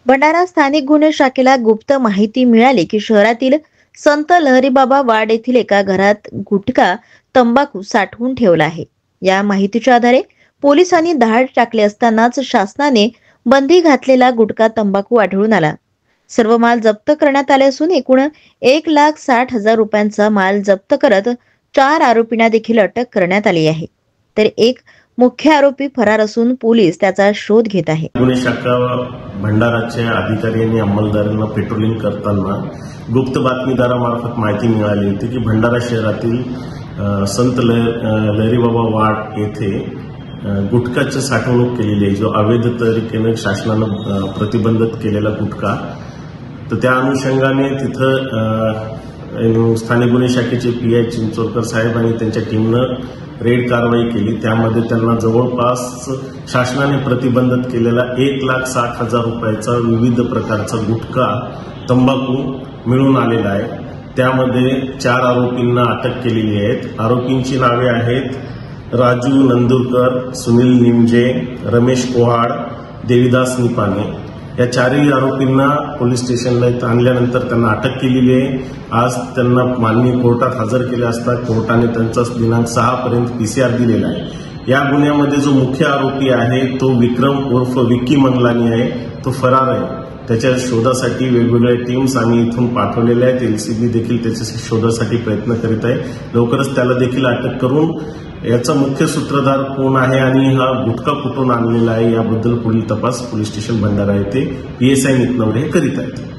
भंडारा स्थानिक गुन्हे शाखेला गुप्त माहिती मिळाली की शहरातील संत लहरीबाबा वाड येथील एका घरात गुटखा तंबाखू साठवून ठेवला आहे। या माहितीच्या आधारे पोलिसांनी धाड टाकले असतानाच शासनाने बंदी घातलेला गुटखा तंबाखू आढळून आला। सर्व माल जप्त करण्यात आले असून एकूण 1,60,000 रुपयांचा माल जप्त करत 4 आरोपींना देखील अटक करण्यात आली आहे। तर एक मुख्य आरोपी फरार असून पोलीस त्याचा शोध घेत आहे। गुन्हे शाखा भंडाराच्या अधिकारी आणि अंमलदारांना पेट्रोलिंग करताना गुप्त बातमीदारामार्फत माहिती मिळाली होती की भंडारा शहरातील संत लहरीबाबा वाड येथे गुटखाची साठवणूक केलेली आहे, जो अवैध तरीकेने शासनानं प्रतिबंधित केलेला गुटखा। तर त्या अनुषंगाने तिथं स्थानिक गुन्हे शाखेचे पीआय चिंचोरकर साहेब आणि त्यांच्या टीमनं रेड कारवाई केली। त्यामध्ये त्यांना जवळपास शासनाने प्रतिबंधित केलेला 1,60,000 रुपयाचा विविध प्रकारचा गुटखा तंबाखू मिळून आलेला आहे। त्यामध्ये 4 आरोपींना अटक केलेली आहे। आरोपींची नावे आहेत राजू नंदुरकर, सुनील निमजे, रमेश कोहाड, देवीदास निपाने। या 4ही आरोपींना पोलीस स्टेशनला आणल्यानंतर त्यांना अटक केलेली आहे। आज त्यांना माननीय कोर्टात हजर केले असता कोर्टाने त्यांचा दिनांक 6 पर्यंत पीसीआर दिलेला आहे। या गुन्ह्यामध्ये जो मुख्य आरोपी आहे तो विक्रम उर्फ विक्की मंगलानी आहे, तो फरार आहे। त्याच्या शोधासाठी वेगवेगळ्या टीम्स आम्ही इथून पाठवलेल्या आहेत। एलसीबी देखील त्याच्या शोधासाठी प्रयत्न करीत आहे। लवकरच त्याला देखील अटक करून याचा मुख्य सूत्रधार कोण आहे आणि हा गुटखा कुठून आणलेला आहे याबद्दल पुढील तपास पोलीस स्टेशन भंडारा येथे पीएसआय नितनवरे करीत आहेत।